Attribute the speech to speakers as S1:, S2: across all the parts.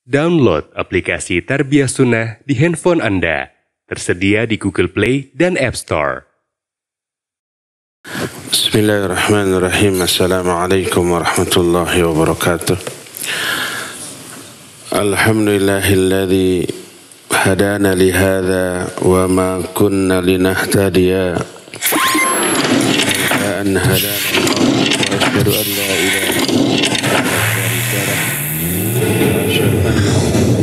S1: Download aplikasi Tarbiyah Sunnah di handphone Anda. Tersedia di Google Play dan App Store.
S2: Bismillahirrahmanirrahim. Assalamualaikum warahmatullahi wabarakatuh. Alhamdulillahilladzi hadana lihada wa ma kunna linahtadiya an hadana Allah wa asyhadu an la ilaha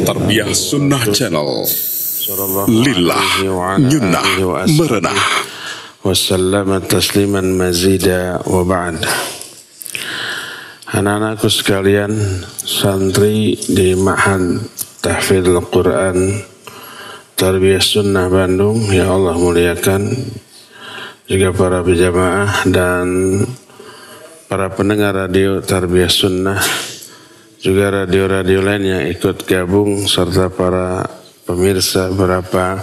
S3: Tarbiyah Sunnah Channel. Lillah nyunnah merenah.
S2: Wassalamu tasliman mazida wa ba'd. Anak-anakku sekalian, santri di Ma'had Tahfidzul Quran Tarbiyah Sunnah Bandung, yang Allah muliakan, juga para berjamaah dan para pendengar radio Tarbiyah Sunnah, juga radio-radio lain yang ikut gabung, serta para pemirsa beberapa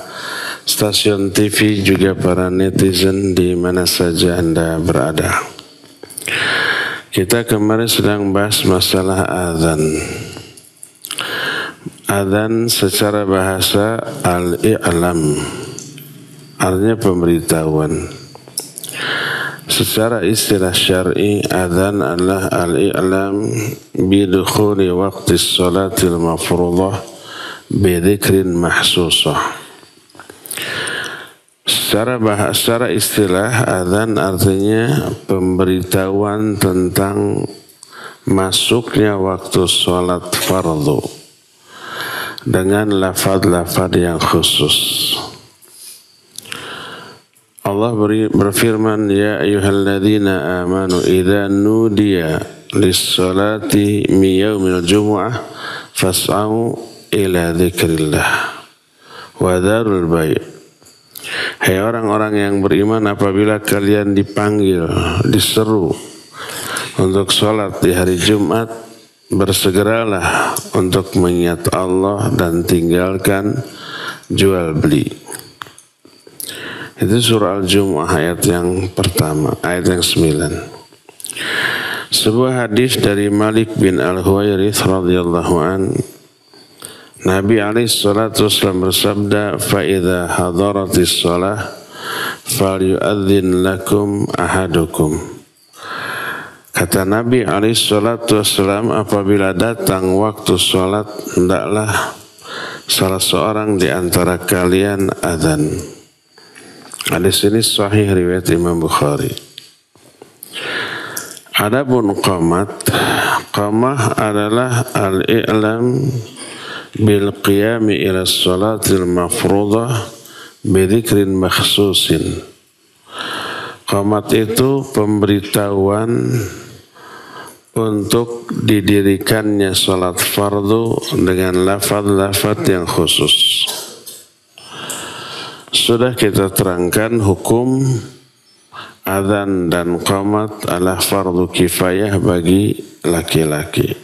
S2: stasiun TV, juga para netizen di mana saja Anda berada. Kita kemarin sedang bahas masalah adzan. Adzan secara bahasa al-i'lam, artinya pemberitahuan. Secara istilah syar'i, adzan adalah al-i'lam bidukhuli waqti sholatil mafruḍah bidzikrin mahsusah. Secara istilah, adzan artinya pemberitahuan tentang masuknya waktu sholat fardu dengan lafaz-lafaz yang khusus. Allah berfirman, ya ayyuhalladzina amanu idza nudiya lis-salati min yaumil jumu'ah fas'au ila dzikrillah wa dzarul bai'. Hai orang-orang yang beriman, apabila kalian dipanggil, diseru untuk sholat di hari Jumat, bersegeralah untuk mengingat Allah dan tinggalkan jual beli. Itu surah Al-Jumu'ah ayat yang pertama, ayat yang 9. Sebuah hadis dari Malik bin Al-Huwairits radhiyallahu an, Nabi SAW bersabda, "Fa'idha hadaratis shalah falyu'adzin lakum ahadukum." Kata Nabi SAW, apabila datang waktu sholat, hendaklah salah seorang di antara kalian adzan. Hadis ini sahih riwayat Imam Bukhari. Adapun qamah adalah al-i'lam bil qiyami ila sholatil mafruḍah bidzikrin makhsusin. Qamat itu pemberitahuan untuk didirikannya sholat fardu dengan lafaz-lafaz yang khusus. Sudah kita terangkan hukum adzan dan qamat adalah fardu kifayah bagi laki-laki.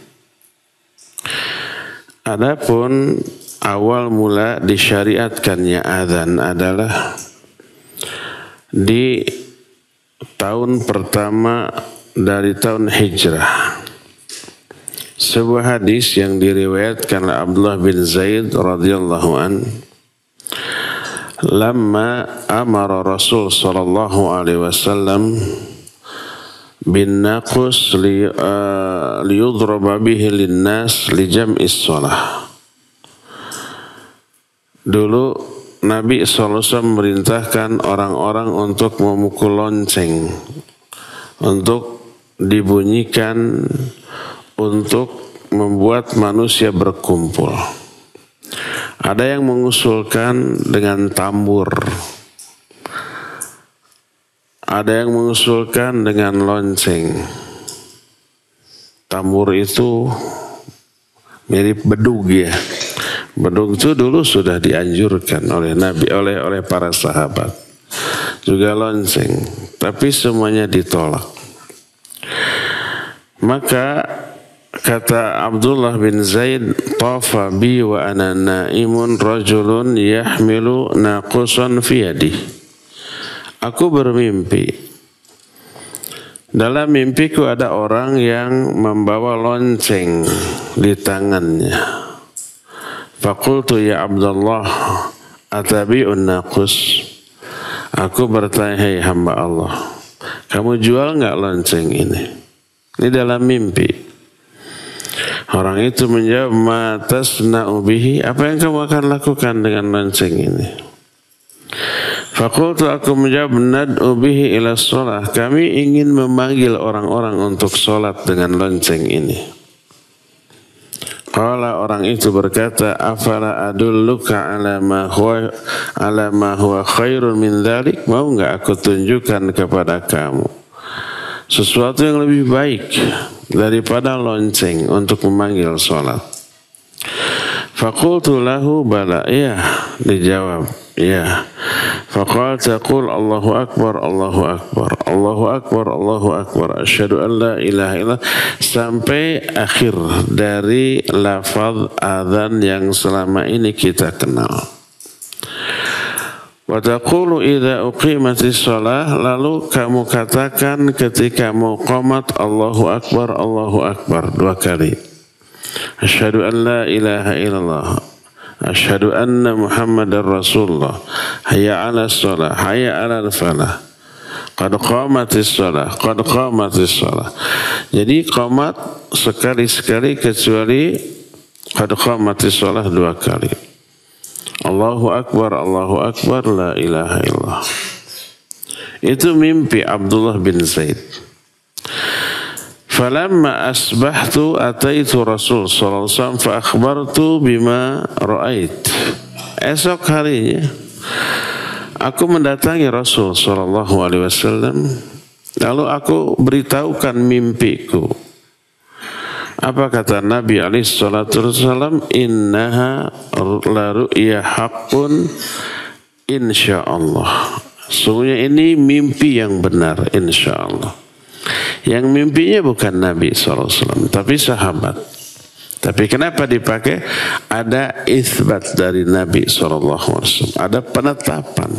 S2: Adapun awal mula disyariatkannya adzan adalah di tahun pertama dari tahun Hijrah. Sebuah hadis yang diriwayatkan oleh Abdullah bin Zaid radhiyallahu an, lamma amara Rasul sallallahu alaihi wasallam bin naqus liyudraba bihi linnas li jam'is shalah. Dulu Nabi SAW memerintahkan orang-orang untuk memukul lonceng, untuk dibunyikan, untuk membuat manusia berkumpul. Ada yang mengusulkan dengan tambur, ada yang mengusulkan dengan lonceng. Tambur itu mirip bedug ya. Bedug itu dulu sudah dianjurkan oleh Nabi, oleh para sahabat. Juga lonceng, tapi semuanya ditolak. Maka kata Abdullah bin Zaid, tafa bi wa ana naimun rajulun yahmilu naqusan fi yadi. Aku bermimpi. Dalam mimpiku ada orang yang membawa lonceng di tangannya. Faqultu ya Abdullah atabi'un naqus. Aku bertanya, hai hamba Allah, kamu jual enggak lonceng ini? Ini dalam mimpi. Orang itu menjawab, ma tasna'u bihi, apa yang kamu akan lakukan dengan lonceng ini? Faqultu, aku menjawab, nad'u bihi ila sholah, kami ingin memanggil orang-orang untuk sholat dengan lonceng ini. Qala, orang itu berkata, afala adulluka ala ma huwa khairun min dzalik, mau enggak aku tunjukkan kepada kamu sesuatu yang lebih baik daripada lonceng untuk memanggil sholat. Faqultu lahu bala, ya, dijawab, ya. Faqala taqul Allahu akbar, Allahu akbar, Allahu akbar, Allahu akbar, asyhadu an la ilaha illallah, sampai akhir dari lafaz azan yang selama ini kita kenal. Wa taqulu idza uqimatis shalah, lalu kamu katakan ketika mau qomat, Allahu akbar, Allahu akbar, 2 kali. Asyhadu an la ilaha illallah, asyhadu anna Muhammadar Rasulullah, hayya 'alas shalah, hayya 'alal falah, qad qamatis shalah, qad qamatis shalah. Jadi qamat sekali-sekali kecuali qad qamatis shalah 2 kali. Allahu akbar, Allahu akbar, la ilaha illallah. Itu mimpi Abdullah bin Zaid. Falamma asbahtu ataitu Rasul sallallahu alaihi wasallam fa akhbartu bima ra'ait. Esok harinya aku mendatangi Rasul sallallahu alaihi wasallam, lalu aku beritahukan mimpiku. Apa kata Nabi alaihi salatu wasallam? Innaha la ru'ya haqqun insyaallah. Sungguhnya ini mimpi yang benar, insyaallah. Yang mimpinya bukan Nabi SAW, tapi sahabat. Tapi kenapa dipakai? Ada isbat dari Nabi SAW, ada penetapan.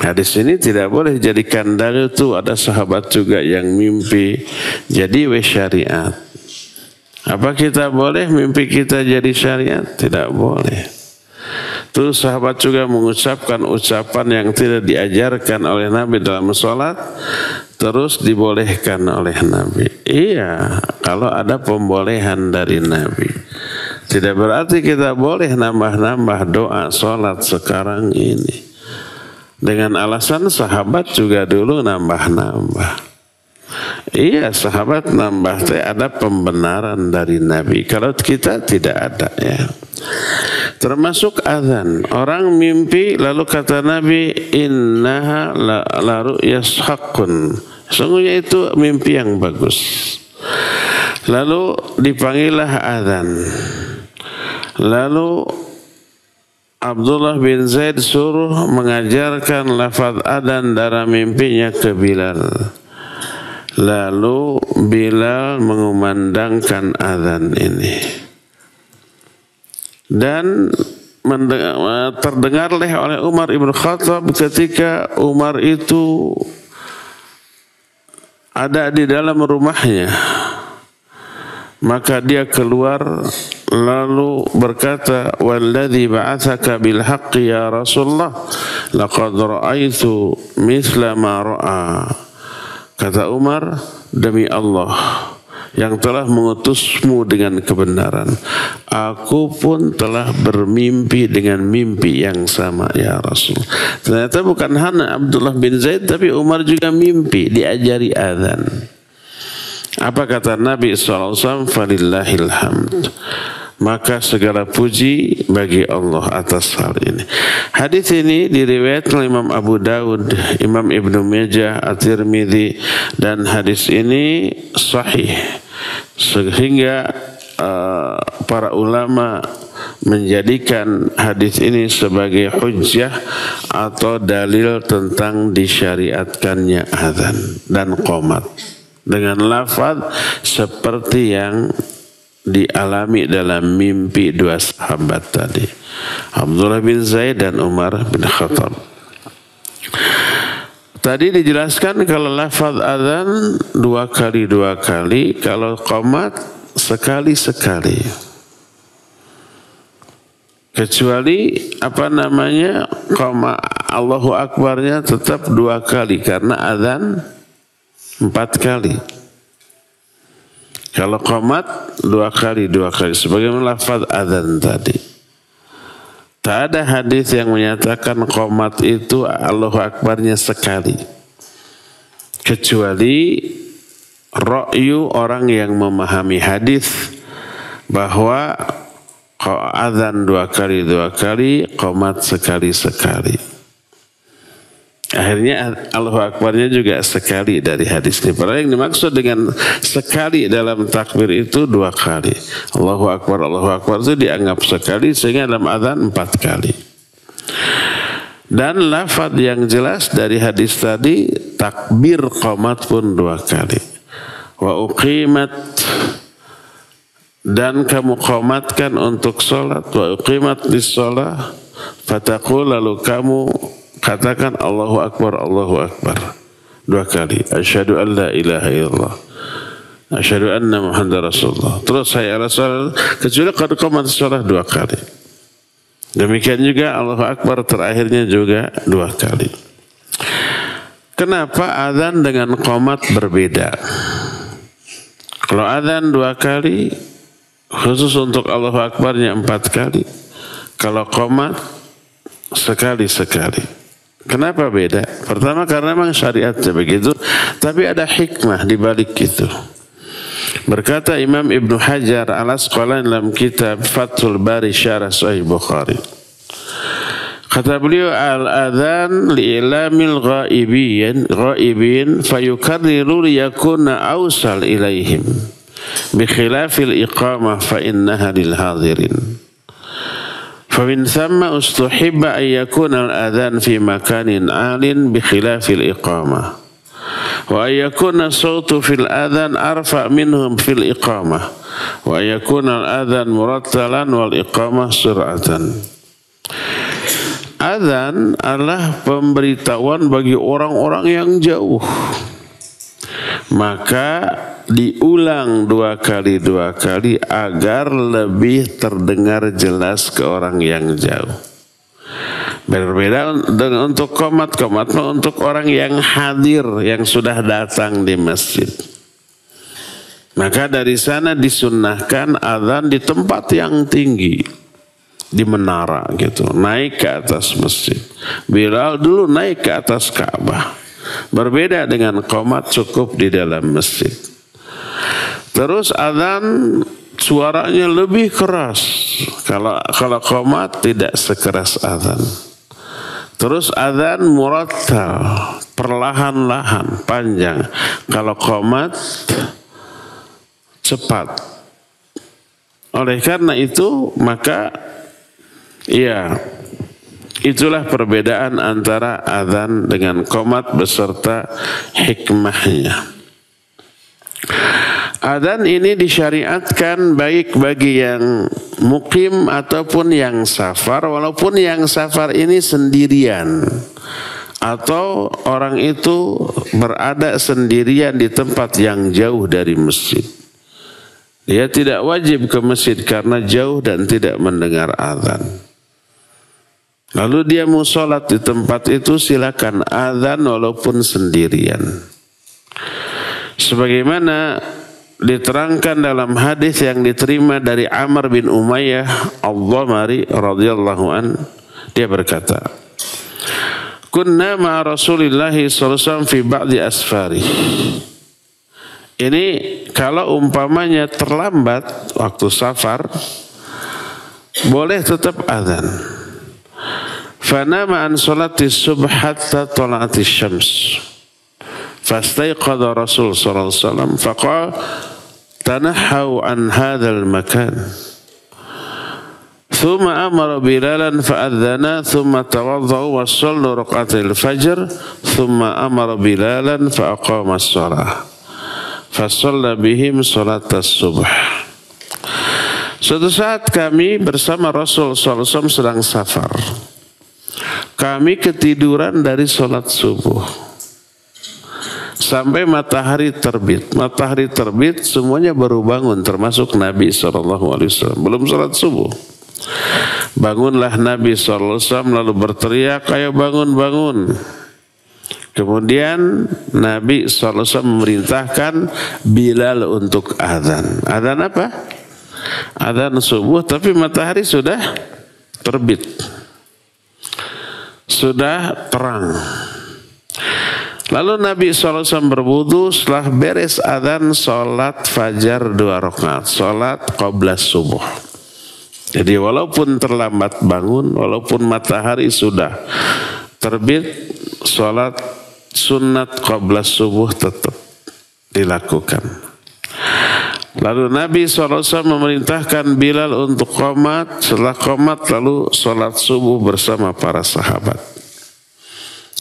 S2: Hadis ini tidak boleh jadikan dalil itu ada sahabat juga yang mimpi jadi syariat. Apa kita boleh mimpi kita jadi syariat? Tidak boleh. Itu sahabat juga mengucapkan ucapan yang tidak diajarkan oleh Nabi dalam sholat, terus dibolehkan oleh Nabi. Iya, kalau ada pembolehan dari Nabi. Tidak berarti kita boleh nambah-nambah doa sholat sekarang ini. Dengan alasan sahabat juga dulu nambah-nambah. Iya, sahabat nambah, ada pembenaran dari Nabi. Kalau kita tidak ada, ya. Termasuk azan. Orang mimpi lalu kata Nabi, innaha la ru'yas haqqun. Sungguhnya itu mimpi yang bagus. Lalu dipanggillah azan. Lalu Abdullah bin Zaid suruh mengajarkan lafaz azan dalam mimpinya ke Bilal. Lalu Bilal mengumandangkan azan ini. Dan terdengarlah oleh Umar ibn Khattab ketika Umar itu ada di dalam rumahnya. Maka dia keluar lalu berkata, walladzi ba'atsaka bil haqqi ya Rasulullah, laqad ra'aitu mithla ma ra'a. Kata Umar, demi Allah yang telah mengutusmu dengan kebenaran, aku pun telah bermimpi dengan mimpi yang sama ya Rasul. Ternyata bukan hanya Abdullah bin Zaid, tapi Umar juga mimpi, diajari azan. Apa kata Nabi SAW? Falillahil hamd. Maka segala puji bagi Allah atas hal ini. Hadis ini diriwayatkan oleh Imam Abu Daud, Imam Ibnu Majah, At-Tirmidzi, dan hadis ini sahih. Sehingga para ulama menjadikan hadis ini sebagai hujjah atau dalil tentang disyariatkannya azan dan qomat dengan lafaz seperti yang dialami dalam mimpi 2 sahabat tadi, Abdullah bin Zaid dan Umar bin Khattab. Tadi dijelaskan kalau lafaz azan 2 kali, kalau qomat sekali-sekali. Kecuali Allahu Akbarnya tetap 2 kali karena azan 4 kali. Kalau qomat 2 kali sebagaimana lafaz azan tadi. Tak ada hadis yang menyatakan qomat itu Allahu Akbarnya sekali. Kecuali ra'yu orang yang memahami hadis bahwa azan 2 kali, qomat sekali. Akhirnya Allahu Akbarnya juga sekali dari hadis ini. Padahal yang dimaksud dengan sekali dalam takbir itu 2 kali. Allahu Akbar itu dianggap sekali sehingga dalam azan 4 kali. Dan lafaz yang jelas dari hadis tadi, takbir qomat pun 2 kali. Wa uqimat, dan kamu qomatkan untuk sholat, wa uqimat lis-sholah, fataqul, lalu kamu katakan Allahu Akbar 2 kali. Asyhadu an la ilaha illallah, asyhadu anna Muhammadar Rasulullah. Terus hayya 'alas shalah, kecuali qad qomat sholah 2 kali. Demikian juga Allahu Akbar terakhirnya juga 2 kali. Kenapa azan dengan qomat berbeda? Kalau azan 2 kali, khusus untuk Allahu Akbarnya 4 kali. Kalau qomat sekali. Kenapa beda? Pertama karena memang syariatnya begitu, tapi ada hikmah di balik itu. Berkata Imam Ibnu Hajar Al-Asqalani dalam kitab Fathul Bari Syarah Sahih Bukhari. Kata beliau, al-adhan li'ilamil ghaibin fayukarriru liyakuna awsal ilaihim bikhilafil iqamah fa innaha lil hadirin. Famin thamma ustuhibba an yakuna al-adhan fi makanin 'alin bikhilafil iqamah. Wa yakuna sautu fil adhan arfa minhum fil iqamah. Wa yakuna al-adhan murattalan wal iqamah sur'atan. Adhan adalah pemberitahuan bagi orang-orang yang jauh. Maka diulang 2 kali agar lebih terdengar jelas ke orang yang jauh. Berbeda dengan untuk qomat untuk orang yang hadir, yang sudah datang di masjid. Maka dari sana disunnahkan azan di tempat yang tinggi, di menara gitu, naik ke atas masjid. Bilal dulu naik ke atas Ka'bah. Berbeda dengan qomat cukup di dalam masjid. Terus azan suaranya lebih keras. Kalau qomat tidak sekeras azan. Terus azan murattal, perlahan-lahan, panjang. Kalau qomat cepat. Oleh karena itu maka itulah perbedaan antara azan dengan qomat beserta hikmahnya. Azan ini disyariatkan baik bagi yang mukim ataupun yang safar, walaupun yang safar ini sendirian atau orang itu berada sendirian di tempat yang jauh dari masjid. Dia tidak wajib ke masjid karena jauh dan tidak mendengar azan. Lalu dia mau sholat di tempat itu, silakan azan walaupun sendirian. Sebagaimana diterangkan dalam hadis yang diterima dari Amr bin Umayyah Al-Dhamari radhiyallahu an, dia berkata, "Kunna ma Rasulillah sallallahu alaihi wasallam fi ba'di asfari." Ini kalau umpamanya terlambat waktu safar, boleh tetap azan. Fanama an salati subh hatta tala'ati syams. Fastayqadha Rasul sallallahu alaihi wasallam faqala tanahhaw an hadzal makan. Thumma amara Bilalan fa'adzana thumma tawaddahu wa shallu rak'atil fajr thumma amara Bilalan fa aqama as-shalah. Fa shalla bihim salatas subh. Suatu saat kami bersama Rasul sallallahu alaihi wasallam sedang safar. Kami ketiduran dari salat subuh sampai matahari terbit. Matahari terbit semuanya baru bangun termasuk Nabi SAW. Belum salat subuh. Bangunlah Nabi SAW lalu berteriak, ayo bangun, bangun. Kemudian Nabi SAW memerintahkan Bilal untuk azan. Azan apa? Azan subuh, tapi matahari sudah terbit. Sudah terang. Lalu Nabi SAW berwudu, setelah beres azan sholat fajar 2 rakaat, sholat qabla subuh. Jadi walaupun terlambat bangun, walaupun matahari sudah terbit, sholat sunat qabla subuh tetap dilakukan. Lalu Nabi SAW memerintahkan Bilal untuk qomat, setelah qomat lalu sholat subuh bersama para sahabat.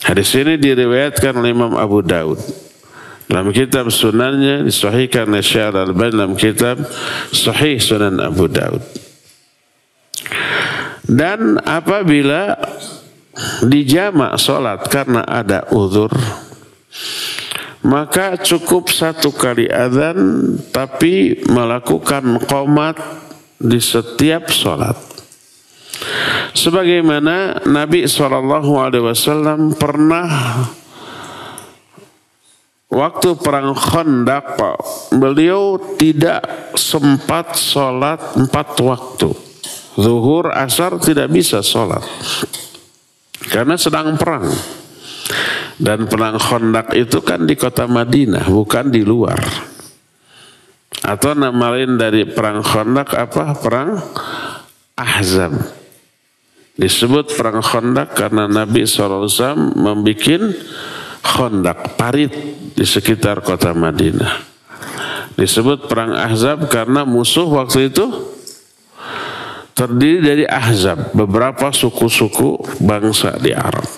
S2: Hadis ini diriwayatkan oleh Imam Abu Daud. Dalam kitab sunannya disahihkan oleh Syekh Al-Albani dalam kitab Sahih Sunan Abu Daud. Dan apabila dijamak sholat karena ada uzur, maka cukup 1 kali azan tapi melakukan qomat di setiap sholat. Sebagaimana Nabi SAW pernah waktu perang Khandaq, beliau tidak sempat sholat 4 waktu. Zuhur, asar tidak bisa sholat karena sedang perang. Dan perang Khandaq itu kan di kota Madinah, bukan di luar. Atau nama lain dari perang Khandaq apa? Perang Ahzab. Disebut perang Khandaq karena Nabi SAW membuat Khandaq, parit di sekitar kota Madinah. Disebut perang Ahzab karena musuh waktu itu terdiri dari Ahzab, beberapa suku-suku bangsa di Arab.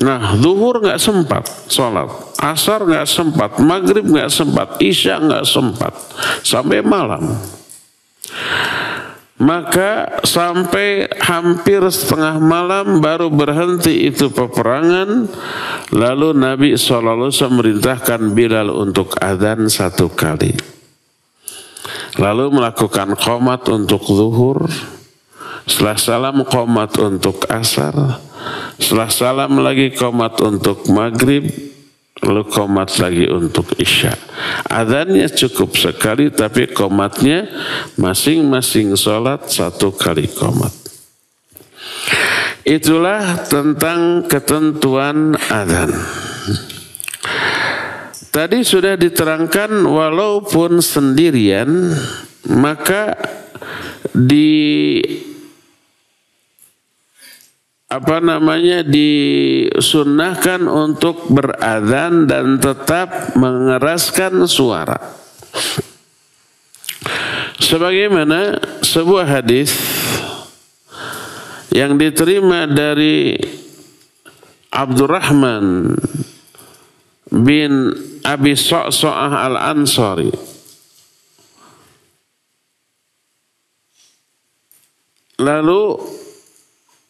S2: Nah, zuhur nggak sempat sholat, asar nggak sempat, maghrib nggak sempat, isya nggak sempat, sampai malam. Maka sampai hampir setengah malam baru berhenti itu peperangan. Lalu Nabi SAW merintahkan Bilal untuk azan 1 kali. Lalu melakukan qomat untuk zuhur. Setelah salam qomat untuk asar. Setelah salam lagi qomat untuk maghrib. Lalu qomat lagi untuk isya. Adzannya cukup sekali, tapi qomatnya masing-masing sholat 1 kali qomat. Itulah tentang ketentuan adzan. Tadi sudah diterangkan walaupun sendirian, maka disunnahkan untuk beradzan dan tetap mengeraskan suara. Sebagaimana sebuah hadis yang diterima dari Abdurrahman bin Abi Sa'sa'ah Al-Ansari, lalu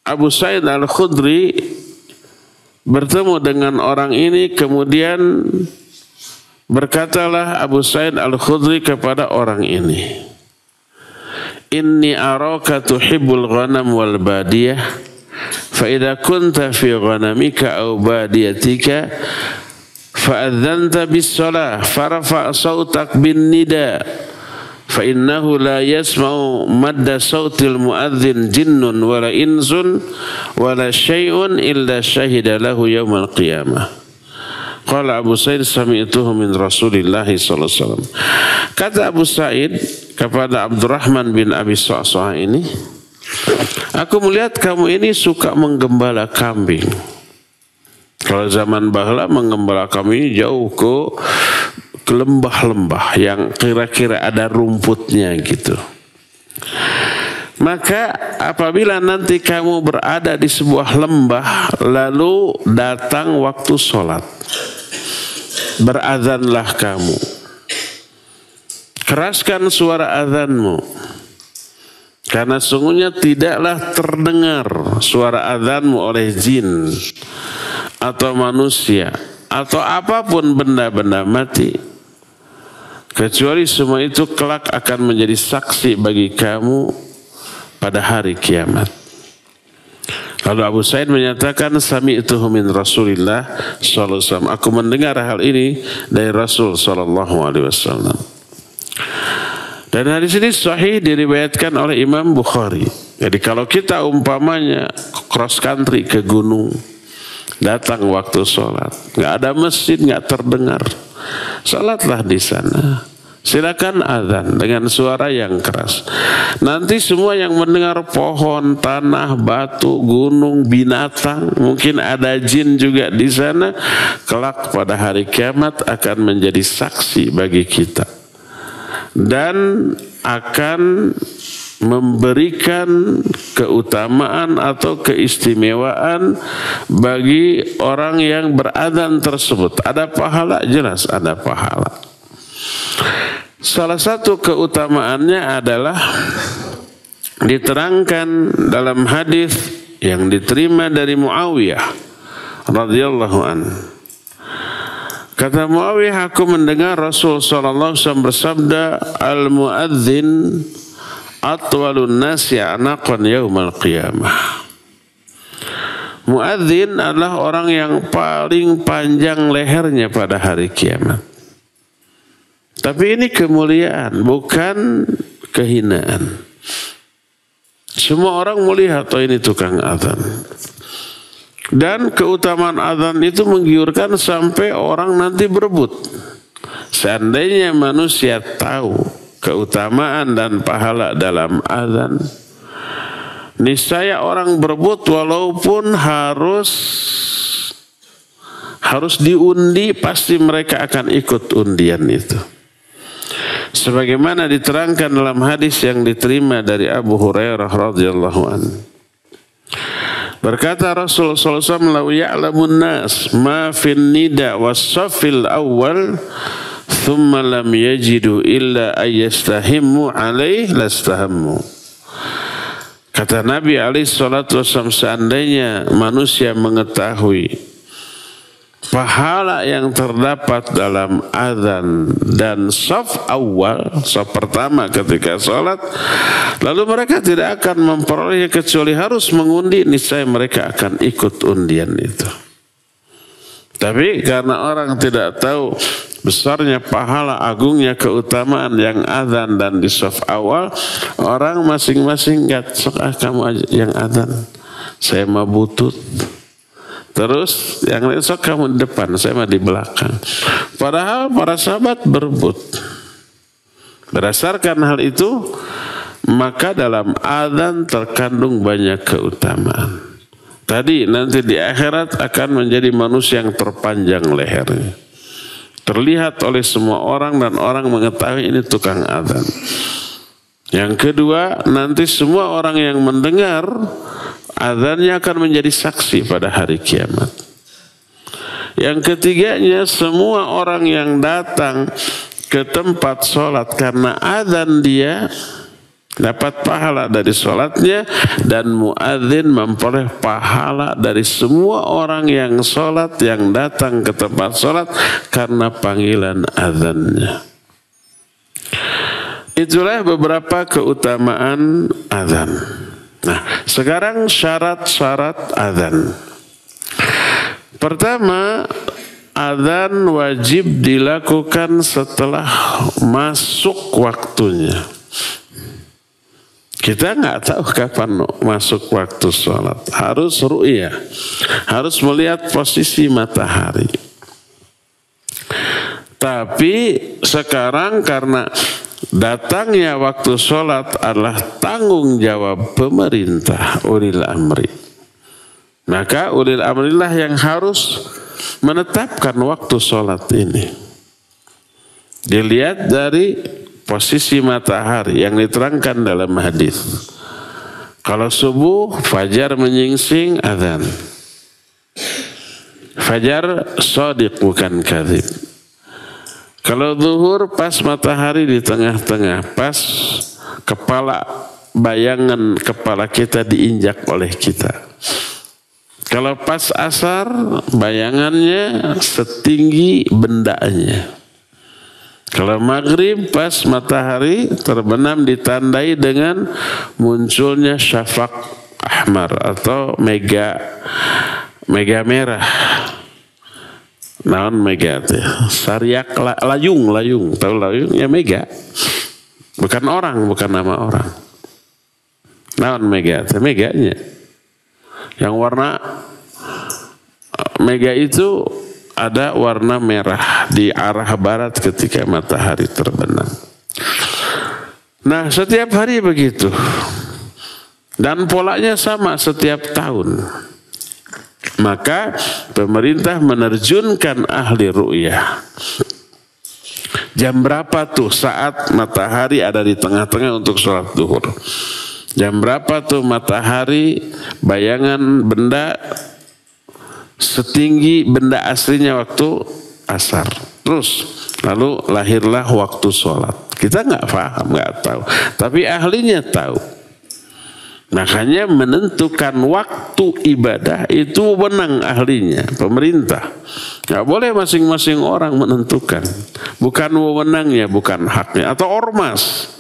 S2: Abu Sa'id Al-Khudri bertemu dengan orang ini, kemudian berkatalah Abu Sa'id Al-Khudri kepada orang ini, inni araka tuhibbul ghanam wal badiyah fa idza kunta fi ghanamika aw badiyatika fa'adzanta bis-shalah farafa' sautak bin nida fa innahu la yasma'u madda sautil muadzin jinnun wala insun wala syai'un illa syahida lahu yaumal qiyamah. Qala Abu Sa'id sami'tuhu min Rasulillah sallallahu alaihi wasallam. Kata Abu Sa'id kepada Abdurrahman bin Abi Sa'sa'ah ini, aku melihat kamu ini suka menggembala kambing. Kalau zaman bahla menggembala kambing jauh ke lembah-lembah yang kira-kira ada rumputnya gitu. Maka apabila nanti kamu berada di sebuah lembah lalu datang waktu sholat, berazanlah kamu. Keraskan suara azanmu. Karena sungguhnya tidaklah terdengar suara azanmu oleh jin atau manusia atau apapun benda-benda mati, kecuali semua itu kelak akan menjadi saksi bagi kamu pada hari kiamat. Lalu Abu Sa'id menyatakan, sami'tuhu min Rasulillah sallallahu alaihi wasallam. Aku mendengar hal ini dari Rasul sallallahu alaihi wasallam. Dan hadis ini sahih diriwayatkan oleh Imam Bukhari. Jadi kalau kita umpamanya cross country ke gunung, datang waktu sholat, nggak ada masjid, nggak terdengar, sholatlah di sana. Silakan azan dengan suara yang keras. Nanti semua yang mendengar, pohon, tanah, batu, gunung, binatang, mungkin ada jin juga di sana, kelak pada hari kiamat akan menjadi saksi bagi kita dan akan memberikan keutamaan atau keistimewaan bagi orang yang berazan tersebut. Ada pahala, jelas ada pahala. Salah satu keutamaannya adalah diterangkan dalam hadis yang diterima dari Muawiyah radhiyallahu anhu. Kata Muawiyah, aku mendengar Rasul sallallahu alaihi wasallam bersabda, al-muadzin atwalun nasi anaqan yaumal qiyamah. Muadzin adalah orang yang paling panjang lehernya pada hari kiamat. Tapi ini kemuliaan, bukan kehinaan. Semua orang melihat, oh ini tukang azan. Dan keutamaan azan itu menggiurkan sampai orang nanti berebut. Seandainya manusia tahu keutamaan dan pahala dalam azan, niscaya orang berebut walaupun harus diundi, pasti mereka akan ikut undian itu. Sebagaimana diterangkan dalam hadis yang diterima dari Abu Hurairah radhiyallahu anhu. Berkata Rasulullah SAW, "Lau ya'lamun nas ma fin nida was-saffil awal, thumma lam yajidu illa ayyastahimmu alaih lastahammu." Kata Nabi SAW, seandainya manusia mengetahui pahala yang terdapat dalam azan dan shaf awal, shaf pertama ketika sholat, lalu mereka tidak akan memperolehnya kecuali harus mengundi, niscaya mereka akan ikut undian itu. Tapi karena orang tidak tahu besarnya pahala, agungnya keutamaan yang azan dan di shaf awal, orang masing-masing kamu aja yang azan, saya mah butut. Terus yang lain, sok kamu di depan, saya mah di belakang. Padahal para sahabat berebut. Berdasarkan hal itu, maka dalam azan terkandung banyak keutamaan. Tadi nanti di akhirat akan menjadi manusia yang terpanjang lehernya. Terlihat oleh semua orang dan orang mengetahui ini tukang azan. Yang kedua, nanti semua orang yang mendengar azannya akan menjadi saksi pada hari kiamat. Yang ketiganya, semua orang yang datang ke tempat sholat karena azan dia dapat pahala dari sholatnya, dan muadzin memperoleh pahala dari semua orang yang sholat, yang datang ke tempat sholat karena panggilan azannya. Itulah beberapa keutamaan azan. Nah, sekarang syarat-syarat azan. Pertama, azan wajib dilakukan setelah masuk waktunya. Kita nggak tahu kapan masuk waktu sholat. Harus ru'yah, harus melihat posisi matahari. Tapi sekarang karena datangnya waktu sholat adalah tanggung jawab pemerintah, ulil amri, maka ulil amrillah yang harus menetapkan waktu sholat ini. Dilihat dari posisi matahari yang diterangkan dalam hadis. Kalau subuh, fajar menyingsing, azan. Fajar shadiq bukan kadzib. Kalau zuhur, pas matahari di tengah-tengah, pas kepala, bayangan kepala kita diinjak oleh kita. Kalau pas asar, bayangannya setinggi bendanya. Kalau maghrib pas matahari terbenam ditandai dengan munculnya syafaq ahmar atau mega merah. Naon mega teh? Saryak layung, tahu layung ya mega. Bukan orang, bukan nama orang. Naon mega teh? Meganya. Yang warna mega itu ada warna merah di arah barat ketika matahari terbenam. Nah, setiap hari begitu. Dan polanya sama setiap tahun. Maka pemerintah menerjunkan ahli ru'yah. Jam berapa tuh saat matahari ada di tengah-tengah untuk sholat duhur? Jam berapa tuh matahari bayangan benda setinggi benda aslinya waktu asar. Terus lalu lahirlah waktu sholat. Kita nggak paham, nggak tahu. Tapi ahlinya tahu. Makanya menentukan waktu ibadah itu wewenang ahlinya, pemerintah. Nggak boleh masing-masing orang menentukan. Bukan wewenangnya, bukan haknya. Atau ormas.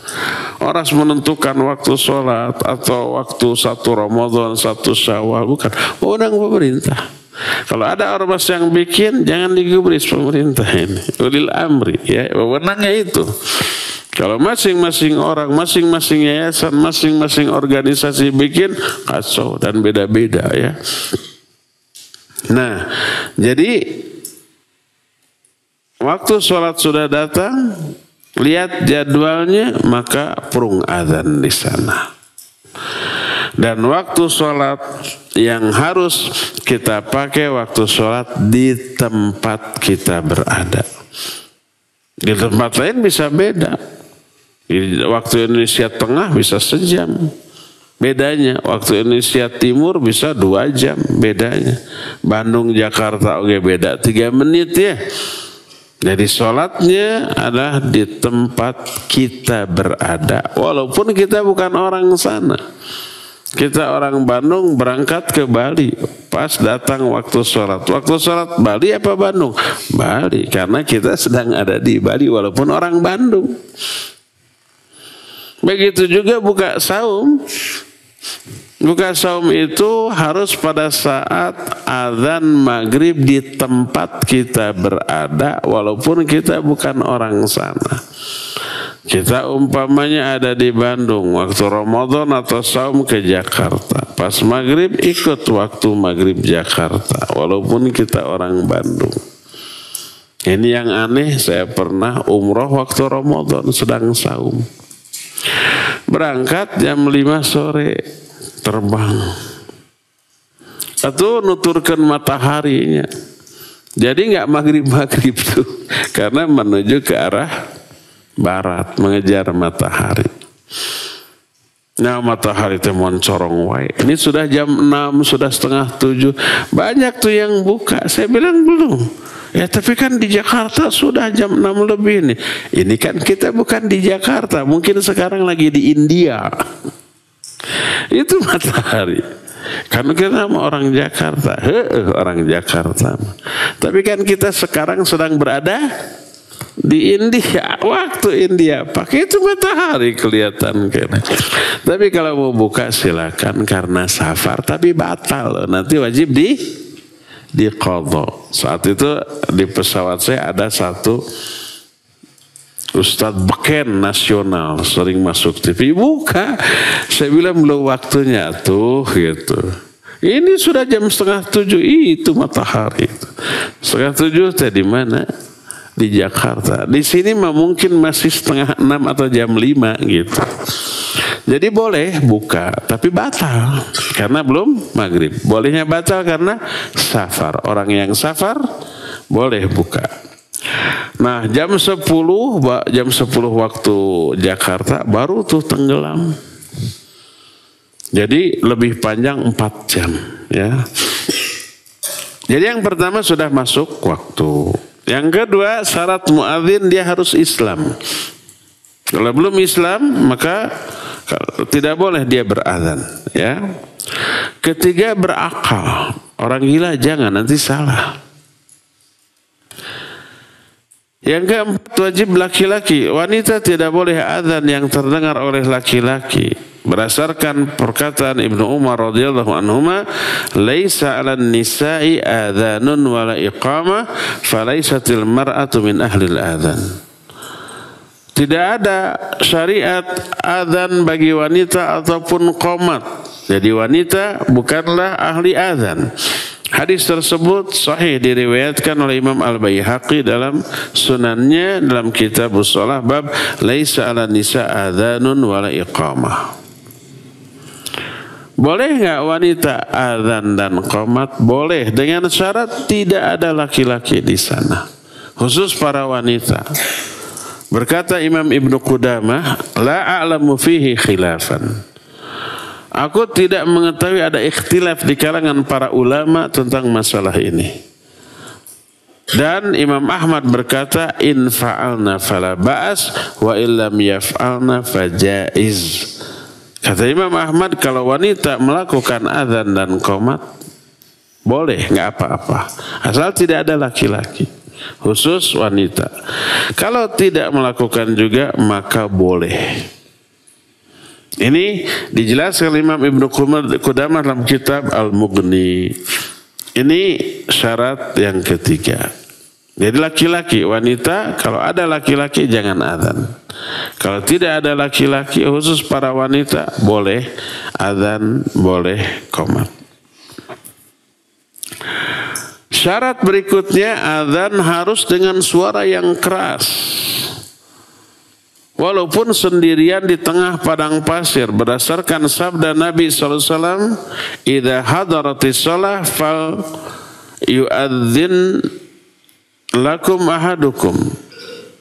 S2: Ormas menentukan waktu sholat atau waktu 1 Ramadan, 1 Syawal. Bukan. Wewenang pemerintah. Kalau ada ormas yang bikin, jangan digubris pemerintah ini. Ulil amri, ya, wewenangnya itu. Kalau masing-masing orang, masing-masing yayasan, masing-masing organisasi bikin, kacau dan beda-beda ya. Nah, jadi waktu sholat sudah datang, lihat jadwalnya, maka prung adzan di sana. Dan waktu sholat yang harus kita pakai waktu sholat di tempat kita berada. Di tempat lain bisa beda. Di waktu Indonesia Tengah bisa sejam. Bedanya. Waktu Indonesia Timur bisa 2 jam. Bedanya. Bandung, Jakarta oke beda 3 menit ya. Jadi sholatnya adalah di tempat kita berada. Walaupun kita bukan orang sana. Kita orang Bandung berangkat ke Bali. Pas datang waktu sholat. Waktu sholat Bali apa Bandung? Bali. Karena kita sedang ada di Bali walaupun orang Bandung. Begitu juga buka saum. Buka saum itu harus pada saat azan maghrib di tempat kita berada. Walaupun kita bukan orang sana. Kita umpamanya ada di Bandung waktu Ramadan atau saum ke Jakarta. Pas maghrib ikut waktu maghrib Jakarta. Walaupun kita orang Bandung. Ini yang aneh, saya pernah umroh waktu Ramadan sedang saum. Berangkat jam 5 sore terbang. Atau nuturkan mataharinya. Jadi nggak maghrib-maghrib tuh. Karena menuju ke arah barat, mengejar matahari. Nah, matahari itu mencorong wae. Ini sudah jam 6, sudah setengah 7. Banyak tuh yang buka. Saya bilang belum. Ya tapi kan di Jakarta sudah jam 6 lebih nih. Ini kan kita bukan di Jakarta. Mungkin sekarang lagi di India. Itu matahari. Karena kita orang Jakarta. Orang Jakarta. Tapi kan kita sekarang sedang berada di India, waktu India pakai itu matahari kelihatan kan. Tapi kalau mau buka silakan karena safar, tapi batal nanti wajib di qadha. Saat itu di pesawat saya ada satu Ustadz beken nasional sering masuk TV buka. Saya bilang belum waktunya tuh gitu. Ini sudah jam 6:30 itu matahari. 6:30 teh di mana? Di Jakarta. Di sini mah mungkin masih 5:30 atau jam 5 gitu. Jadi boleh buka, tapi batal karena belum maghrib. Bolehnya batal karena safar. Orang yang safar boleh buka. Nah, jam 10 waktu Jakarta baru tuh tenggelam. Jadi lebih panjang 4 jam, ya. Jadi yang pertama sudah masuk waktu. Yang kedua, syarat muadzin dia harus Islam. Kalau belum Islam, maka tidak boleh dia berazan, ya. Ketiga, berakal. Orang gila jangan, nanti salah. Yang keempat, wajib laki-laki. Wanita tidak boleh adzan yang terdengar oleh laki-laki. Berdasarkan perkataan Ibnu Umar radhiyallahu anhuma, "Laisa 'alan nisa'i adzanun wala iqamah, falaisatil mar'atu min ahlil adzan." Tidak ada syariat adzan bagi wanita ataupun qomat. Jadi wanita bukanlah ahli adzan. Hadis tersebut sahih diriwayatkan oleh Imam Al-Baihaqi dalam sunannya dalam kitab shalah bab laisa 'alan nisa adzanun wala iqamah. Boleh enggak wanita adzan dan qomat? Boleh, dengan syarat tidak ada laki-laki di sana. Khusus para wanita. Berkata Imam Ibnu Qudamah, la a'lamu fihi khilafan. Aku tidak mengetahui ada ikhtilaf di kalangan para ulama tentang masalah ini. Dan Imam Ahmad berkata, in fa'alna fala ba'as wa illam yaf'alna fajaiz. Kata Imam Ahmad, kalau wanita melakukan adzan dan qomat, boleh, nggak apa-apa. Asal tidak ada laki-laki. Khusus wanita. Kalau tidak melakukan juga, maka boleh. Ini dijelaskan Imam Ibnu Qudamah dalam kitab Al-Mughni. Ini syarat yang ketiga. Jadi laki-laki, wanita, kalau ada laki-laki jangan adzan. Kalau tidak ada laki-laki, khusus para wanita, boleh adzan, boleh qomat. Syarat berikutnya, adzan harus dengan suara yang keras. Walaupun sendirian di tengah padang pasir, berdasarkan sabda Nabi SAW, idza hadaratis shalah fal yu'adzin lakum ahadukum.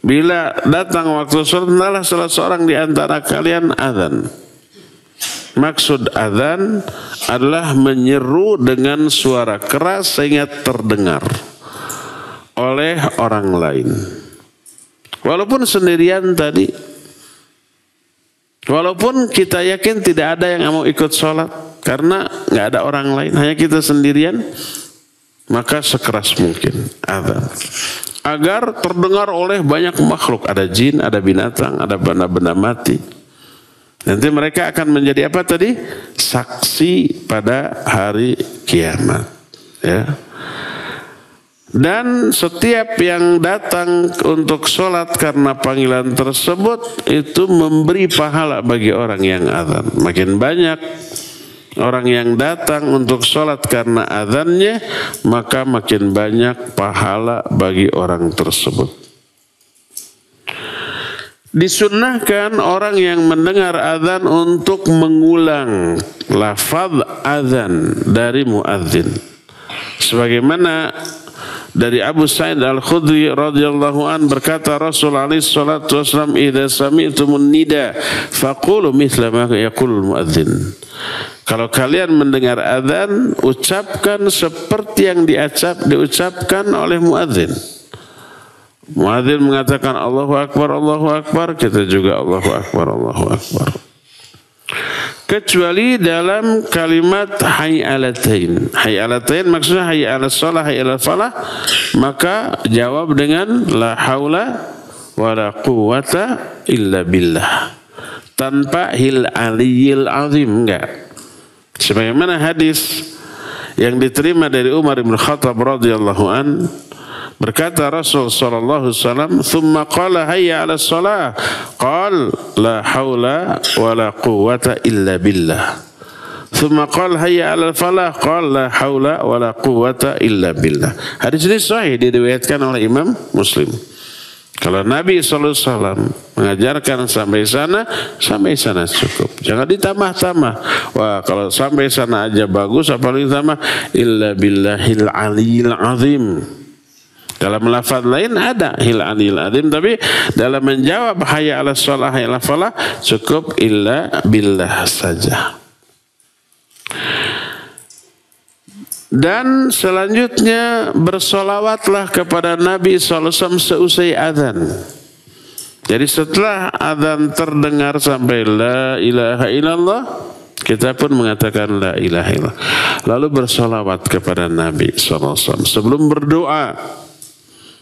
S2: Bila datang waktu salat, hendaklah salah seorang di antara kalian adzan. Maksud adzan adalah menyeru dengan suara keras sehingga terdengar oleh orang lain. Walaupun sendirian tadi, walaupun kita yakin tidak ada yang mau ikut sholat karena nggak ada orang lain, hanya kita sendirian, maka sekeras mungkin adzan agar terdengar oleh banyak makhluk. Ada jin, ada binatang, ada benda-benda mati. Nanti mereka akan menjadi apa tadi? Saksi pada hari kiamat. Ya. Dan setiap yang datang untuk sholat karena panggilan tersebut itu memberi pahala bagi orang yang adzan. Makin banyak orang yang datang untuk sholat karena adzannya, maka makin banyak pahala bagi orang tersebut. Disunnahkan orang yang mendengar adzan untuk mengulang lafaz adzan dari muadzin. Sebagaimana dari Abu Sa'id Al-Khudri radhiyallahu an berkata Rasulullah alaihi salatu wasallam, idza sami'tumun nida faqulu mithla ma yaqulul muadzin. Kalau kalian mendengar adzan, ucapkan seperti yang diucapkan oleh muadzin. Muadzin mengatakan Allahu Akbar, kita juga Allahu Akbar. Kecuali dalam kalimat hayyalatain. Hayyalatain maksudnya hayya 'alas shalah, hayya 'alal falah, maka jawab dengan la haula wala quwwata illa billah. Tanpa hil aliyil azim, enggak. Sebagaimana hadis yang diterima dari Umar bin Khattab radhiyallahu an, berkata Rasul sallallahu alaihi wasallam, "Tsumma qala hayya 'alas shalah." Qala la haula wala quwwata illa billah. Tsumma qala hayya 'alal falah. Qala la haula wala quwwata illa billah. Hadis ini sahih diriwayatkan oleh Imam Muslim. Kalau Nabi sallallahu alaihi wasallam mengajarkan sampai sana cukup. Jangan ditambah-tambah. Wah, kalau sampai sana aja bagus, apalagi ditambah illa billahil aliyil azim. Dalam lafaz lain ada hil anil azim, tapi dalam menjawab hayya 'alas shalah hayya 'alal falah cukup illa billah saja. Dan selanjutnya bersolawatlah kepada Nabi SAW seusai azan. Jadi setelah azan terdengar sampai la ilaha illallah, kita pun mengatakan la ilaha illallah. Lalu bersolawat kepada Nabi SAW sebelum berdoa.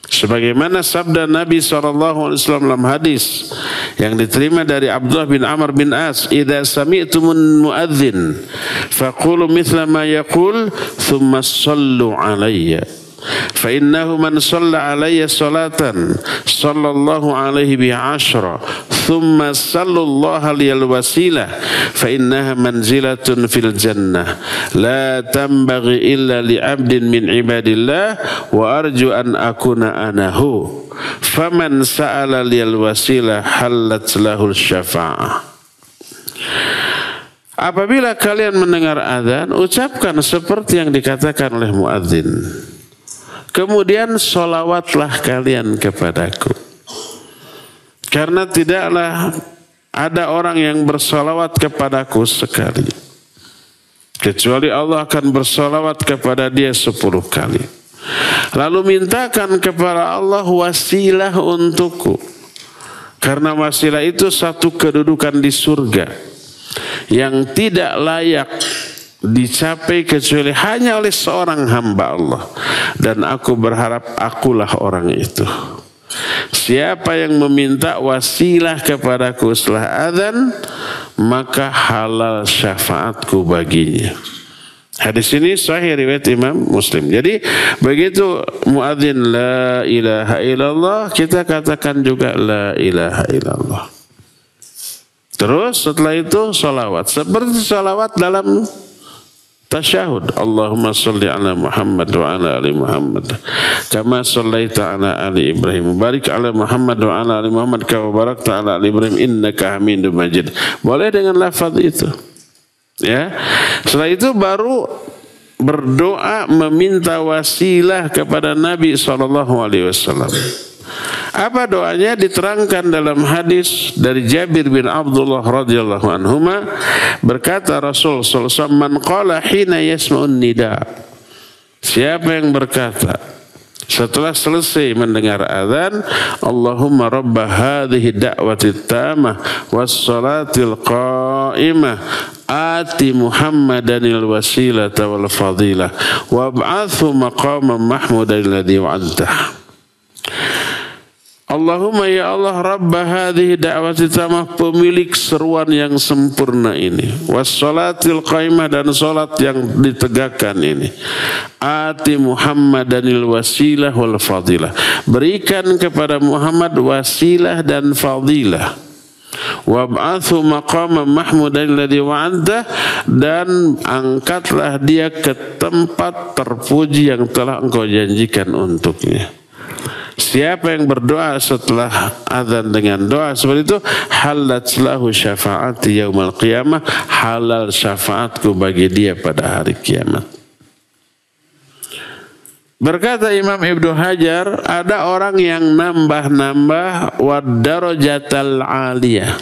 S2: Sebagaimana sabda Nabi SAW dalam hadis yang diterima dari Abdullah bin Amr bin As, "Idza sami'tumun muadzin faqulu mithla ma yaqul thumma shallu 'alayya. Fa innahu man shalla 'alayya salatan sallallahu 'alaihi bi 'ashra thumma sallallahu liyal wasilah fa innaha manzilatun fil jannah la tanbaghi illa li 'abdin min ibadillah wa arju an akuna anahu faman sa'ala liyal wasilah halat lahul syafa'ah." Apabila kalian mendengar azan, ucapkan seperti yang dikatakan oleh muadzin. Kemudian sholawatlah kalian kepadaku. Karena tidaklah ada orang yang bersolawat kepadaku sekali, kecuali Allah akan bersolawat kepada dia 10 kali. Lalu mintakan kepada Allah wasilah untukku. Karena wasilah itu satu kedudukan di surga yang tidak layak dicapai kecuali hanya oleh seorang hamba Allah, dan aku berharap akulah orang itu. Siapa yang meminta wasilah kepadaku setelah azan, maka halal syafaatku baginya. Hadis ini sahih riwayat Imam Muslim. Jadi begitu muadzin la ilaha illallah, kita katakan juga la ilaha illallah. Terus setelah itu salawat, seperti salawat dalam tasyahud. Allahumma salli ala Muhammad wa ala ali Muhammad kama sallaita ala ali Ibrahim, barik ala Muhammad wa ala ali Muhammad kama barakta ala ali Ibrahim innaka Hamidum Majid. Boleh dengan lafaz itu. Ya. Setelah itu baru berdoa meminta wasilah kepada Nabi SAW. Apa doanya? Diterangkan dalam hadis dari Jabir bin Abdullah radhiyallahu anhuma, berkata Rasul sallallahu alaihi wasallam, "Man qala hina yasma'un nida." Siapa yang berkata setelah selesai mendengar azan, "Allahumma rabba hadhihi da'wati tamah was salatil qa'imah ati Muhammadanil wasilata wal fadilah wab'athu maqaman mahmudan alladhi wa'adtah." Allahumma ya Allah Rabba hadhihi da'wati tamah, pemilik seruan yang sempurna ini, wassalatil qaimah, dan salat yang ditegakkan ini, ati Muhammadanil wasilah wal fadilah, berikan kepada Muhammad wasilah dan fadilah, wab'athu maqaman mahmudan alladhi wa'adtah, dan angkatlah dia ke tempat terpuji yang telah engkau janjikan untuknya. Siapa yang berdoa setelah azan dengan doa seperti itu, halat lahu syafaati yaumal qiyamah, halal syafaatku bagi dia pada hari kiamat. Berkata Imam Ibnu Hajar, ada orang yang nambah-nambah wad-darajatal aliyah,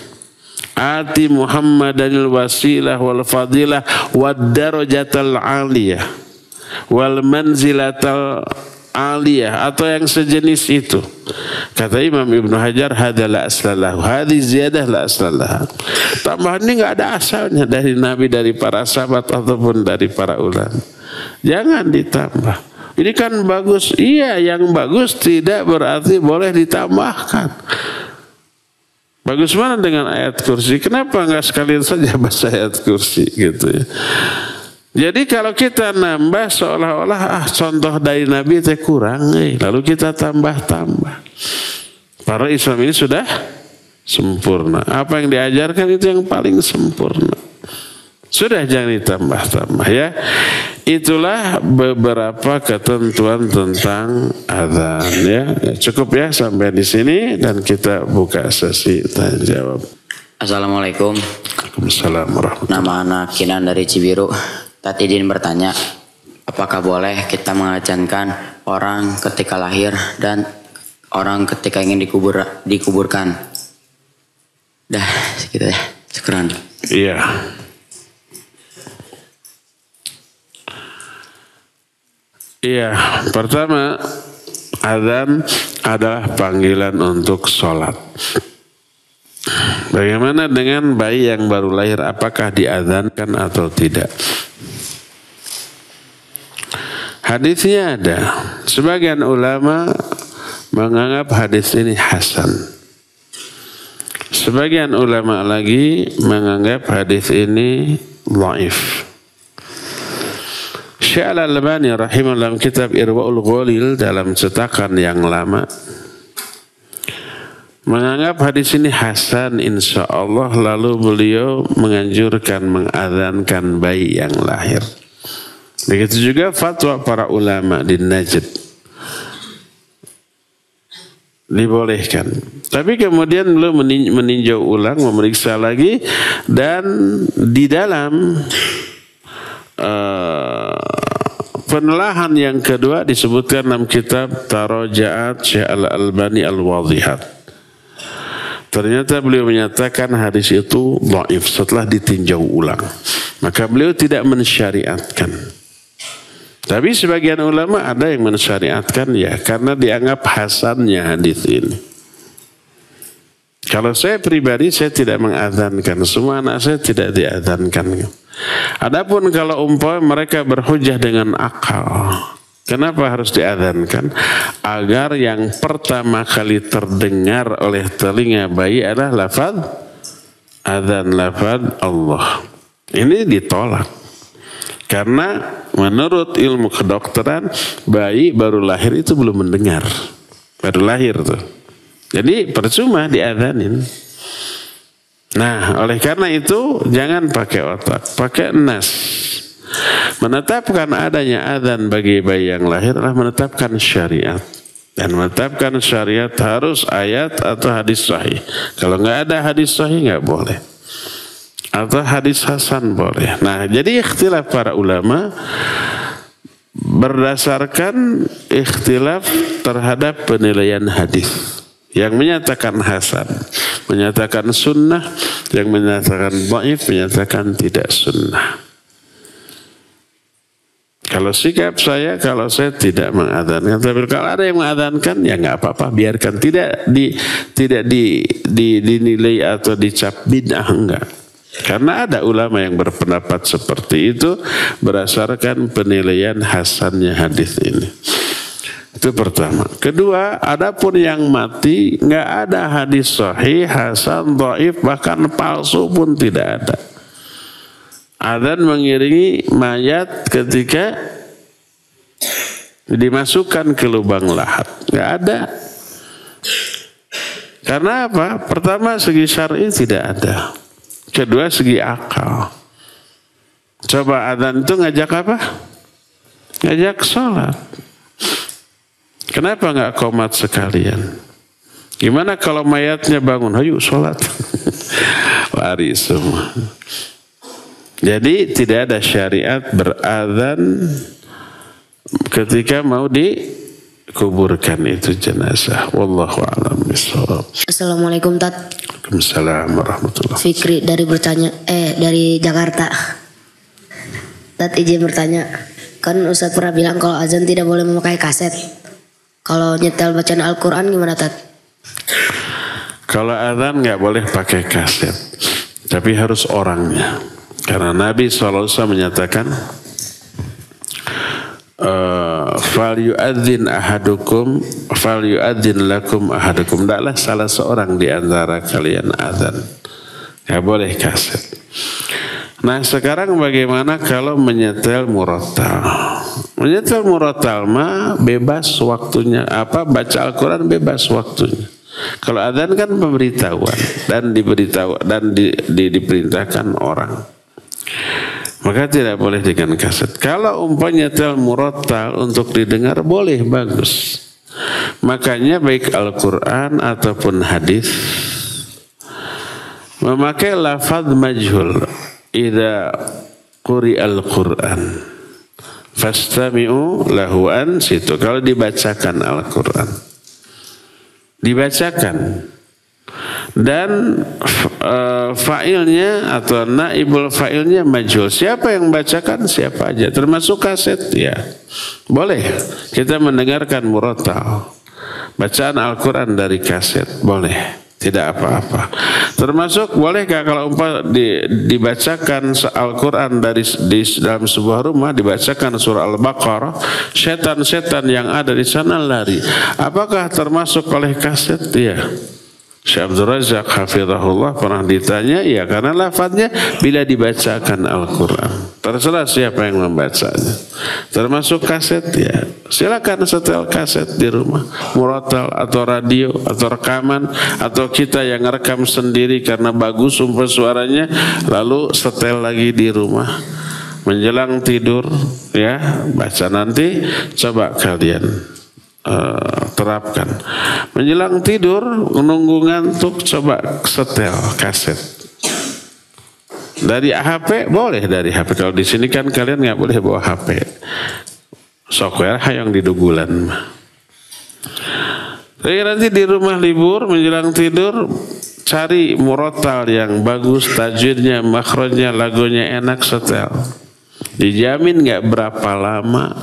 S2: ati Muhammadanil wasilah wal fadilah wad-darajatal aliyah wal manzilatal aliyah, atau yang sejenis itu. Kata Imam Ibnu Hajar, hadza la aslalahu, hadhi ziyadah la aslalah. Tambahan ini enggak ada asalnya dari Nabi, dari para sahabat ataupun dari para ulama. Jangan ditambah. Ini kan bagus. Iya, yang bagus tidak berarti boleh ditambahkan. Bagus mana dengan ayat kursi? Kenapa enggak sekalian saja baca ayat kursi gitu ya? Jadi kalau kita nambah seolah-olah contoh dari Nabi itu kurang, lalu kita tambah-tambah. Para Islam ini sudah sempurna. Apa yang diajarkan itu yang paling sempurna. Sudah, jangan ditambah-tambah ya. Itulah beberapa ketentuan tentang azan ya. Cukup ya sampai di sini, dan kita buka sesi tanya jawab.
S4: Assalamualaikum.
S2: Waalaikumsalam warahmatullahi wabarakatuh.
S4: Nama anak Kinan dari Cibiru. Tati izin bertanya, apakah boleh kita mengajankan orang ketika lahir dan orang ketika ingin dikuburkan? Dah, segitu ya. Syukran.
S2: Iya. Iya, pertama azan adalah panggilan untuk sholat. Bagaimana dengan bayi yang baru lahir, apakah diazankan atau tidak? Hadisnya ada. Sebagian ulama menganggap hadis ini hasan. Sebagian ulama lagi menganggap hadis ini dhaif. Syekh Al-Albani rahimahullah dalam kitab Irwaul Ghalil dalam cetakan yang lama menganggap hadis ini hasan insyaallah, lalu beliau menganjurkan mengadzankan bayi yang lahir. Begitu juga fatwa para ulama di Najd, dibolehkan. Tapi kemudian beliau meninjau ulang, memeriksa lagi, dan di dalam penelahan yang kedua disebutkan dalam kitab Tarajaat Syekh Al-Albani Al-Wadhihat. Ternyata beliau menyatakan hadis itu dhaif setelah ditinjau ulang. Maka beliau tidak mensyariatkan. Tapi sebagian ulama ada yang mensyariatkan ya, karena dianggap hasannya hadis ini. Kalau saya pribadi saya tidak mengadzankan, semua anak saya tidak diadzankan. Adapun kalau umpama mereka berhujjah dengan akal, kenapa harus diadzankan? Agar yang pertama kali terdengar oleh telinga bayi adalah lafaz adzan, lafaz Allah. Ini ditolak. Karena menurut ilmu kedokteran, bayi baru lahir itu belum mendengar. Baru lahir tuh. Jadi percuma diadzanin. Nah, oleh karena itu jangan pakai otak, pakai nas. Menetapkan adanya adzan bagi bayi yang lahir adalah menetapkan syariat. Dan menetapkan syariat harus ayat atau hadis sahih. Kalau nggak ada hadis sahih nggak boleh. Atau hadis hasan boleh. Nah, jadi ikhtilaf para ulama berdasarkan ikhtilaf terhadap penilaian hadis. Yang menyatakan hasan, menyatakan sunnah, yang menyatakan dhaif, menyatakan tidak sunnah. Kalau sikap saya, kalau saya tidak mengadzankan, tapi kalau ada yang mengadzankan ya nggak apa-apa, biarkan, tidak dinilai atau dicap bid'ah, enggak. Karena ada ulama yang berpendapat seperti itu berdasarkan penilaian hasannya hadis ini. Itu pertama. Kedua, adapun yang mati nggak ada hadis sahih, hasan, dhaif, bahkan palsu pun tidak ada. Adzan mengiringi mayat ketika dimasukkan ke lubang lahat. Nggak ada. Karena apa? Pertama, segi syar'i tidak ada. Kedua, segi akal. Coba adzan itu ngajak apa? Ngajak sholat. Kenapa nggak qomat sekalian? Gimana kalau mayatnya bangun? Ayo sholat. Lari semua. Jadi tidak ada syariat beradzan ketika mau dikuburkan itu jenazah. Wallahu a'lam bishawab.
S5: Assalamualaikum Tat.
S2: Waalaikumsalam warahmatullahi.
S5: Fikri dari Jakarta. Tat izin bertanya. Kan Ustaz pernah bilang kalau azan tidak boleh memakai kaset. Kalau nyetel bacaan Al-Quran gimana Tat?
S2: Kalau azan nggak boleh pakai kaset, tapi harus orangnya. Karena Nabi SAW menyatakan, falyu'adzin lakum ahadukum. Tidaklah salah seorang di antara kalian azan. Nggak boleh kaset. Nah, sekarang bagaimana kalau menyetel murattal? Menyetel murattal mah bebas waktunya, baca Al-Quran bebas waktunya. Kalau adzan kan pemberitahuan dan diperintahkan orang. Maka tidak boleh dengan kaset. Kalau umpamanya nyetel murattal untuk didengar boleh, bagus. Makanya baik Al-Quran ataupun hadis memakai lafaz majhul. Idza quri'al Qur'an fastami'u lahu ansitu. Kalau dibacakan Al-Quran, dibacakan, dan fa'ilnya atau naibul fa'ilnya majhul. Siapa yang membacakan? Siapa aja, termasuk kaset ya. Boleh kita mendengarkan murattal, bacaan Al-Quran dari kaset, boleh. tidak apa-apa. Termasuk bolehkah kalau dibacakan Al-Quran dalam sebuah rumah, dibacakan surah Al-Baqarah, setan-setan yang ada di sana lari. Apakah termasuk oleh kaset? Ya. Syekh Abdul Razak hafizahullah pernah ditanya, ya karena lafadznya bila dibacakan Al-Quran. Terserah siapa yang membacanya. Termasuk kaset, ya silakan setel kaset di rumah, murotal atau radio atau rekaman, atau kita yang rekam sendiri karena bagus umpah suaranya, lalu setel lagi di rumah menjelang tidur, ya baca. Nanti coba kalian terapkan menjelang tidur, menunggu ngantuk, coba setel kaset dari HP. Boleh dari HP, kalau di sini kan kalian nggak boleh bawa HP, software hayang didugulan. Jadi nanti di rumah libur menjelang tidur, cari murotal yang bagus, tajwidnya, makhrajnya, lagunya enak, setel. Dijamin nggak berapa lama,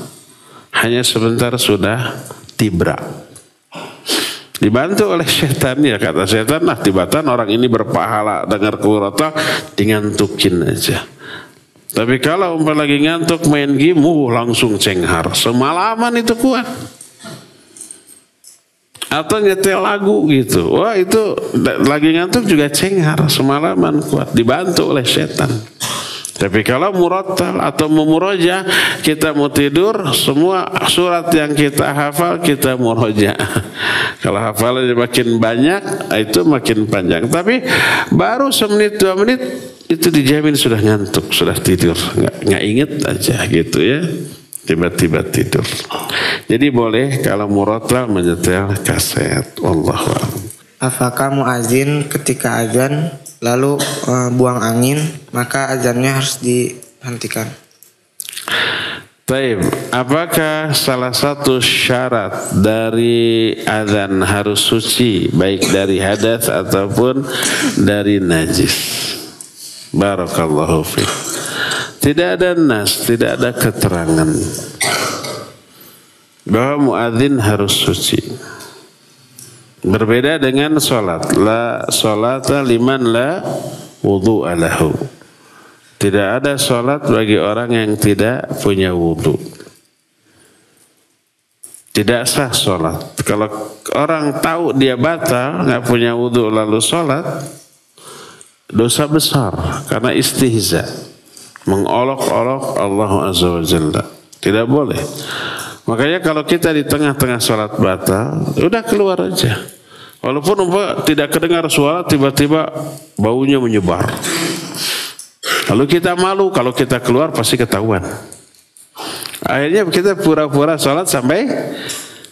S2: hanya sebentar sudah tibra. Dibantu oleh setan, ya kata setan, nah tibatan orang ini berpahala dengar murotal, dingantukin aja. Tapi kalau umpah lagi ngantuk main game, langsung cenghar semalaman itu kuat. Atau nyetel lagu gitu, wah itu lagi ngantuk juga cenghar semalaman kuat, dibantu oleh setan. Tapi kalau murattal atau memurojah, kita mau tidur, semua surat yang kita hafal kita murojah. Kalau hafalannya makin banyak, itu makin panjang. Tapi baru semenit 2 menit itu dijamin sudah ngantuk, sudah tidur, nggak inget aja gitu ya. Tiba-tiba tidur. Jadi boleh kalau murattal menyetel kaset. Wallahu a'lam.
S6: Apakah muazin ketika azan lalu buang angin, maka azannya harus dihentikan?
S2: Taib, apakah salah satu syarat dari azan harus suci, baik dari hadas ataupun dari najis? Barakallahu fiik. Tidak ada nas, tidak ada keterangan bahwa muadzin harus suci. Berbeda dengan sholat. La sholata liman la wudu'a lahu. Tidak ada sholat bagi orang yang tidak punya wudu. Tidak sah sholat. Kalau orang tahu dia batal, nggak punya wudu lalu sholat, dosa besar karena istihza, mengolok-olok Allah Azza wa Jalla. Tidak boleh. Makanya kalau kita di tengah-tengah sholat batal, udah keluar aja. Walaupun tidak kedengar suara, tiba-tiba baunya menyebar. Lalu kita malu, kalau kita keluar pasti ketahuan. Akhirnya kita pura-pura sholat sampai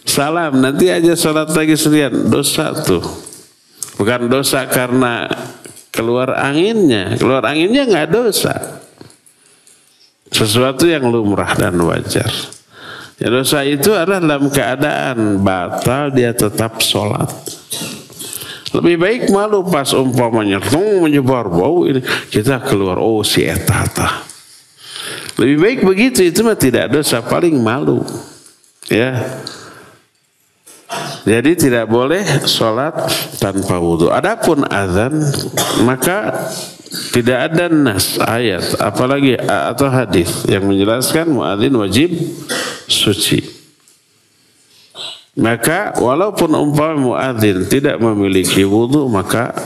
S2: salam. Nanti aja sholat lagi sendirian. Dosa tuh. Bukan dosa karena keluar anginnya. Keluar anginnya nggak dosa. Sesuatu yang lumrah dan wajar. Ya, dosa itu adalah dalam keadaan batal dia tetap sholat. Lebih baik malu pas umpamanya menyebar bau ini, kita keluar, oh si etata. Lebih baik begitu, itu mah tidak dosa, paling malu. Ya. Jadi tidak boleh sholat tanpa wudu. Adapun azan, maka tidak ada nas ayat apalagi atau hadis yang menjelaskan muadzin wajib suci. Maka walaupun umpama muadzin tidak memiliki wudu, maka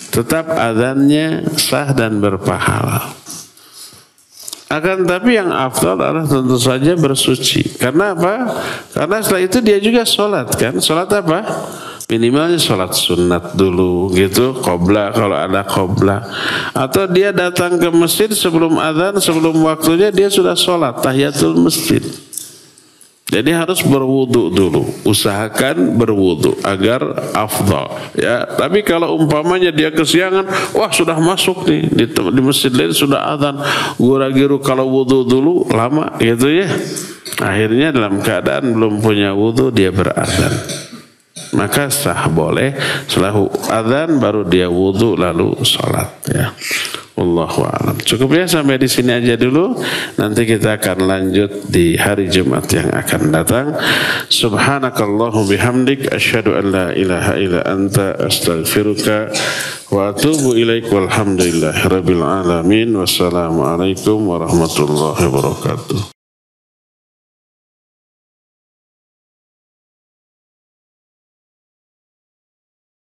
S2: tetap azannya sah dan berpahala. Akan tapi yang afdal adalah tentu saja bersuci. Karena apa? Karena setelah itu dia juga sholat kan. Sholat apa? Minimalnya sholat sunat dulu gitu. Qobla kalau ada qobla. Atau dia datang ke masjid sebelum azan, sebelum waktunya dia sudah sholat tahiyatul masjid. Jadi harus berwudu dulu, usahakan berwudu agar afdal. Ya, tapi kalau umpamanya dia kesiangan, wah sudah masuk nih di masjid lain sudah azan, gura-giru kalau wudu dulu lama gitu ya. Akhirnya dalam keadaan belum punya wudu dia berazan. Maka sah boleh setelah azan baru dia wudu lalu sholat ya. Wallahu a'lam. Cukup ya sampai di sini aja dulu. Nanti kita akan lanjut di hari Jumat yang akan datang. Subhanakallahu bihamdik asyhadu an la ilaha illa anta astaghfiruka wa atubu ilaik walhamdulillahirabbil alamin. Wassalamualaikum warahmatullahi wabarakatuh.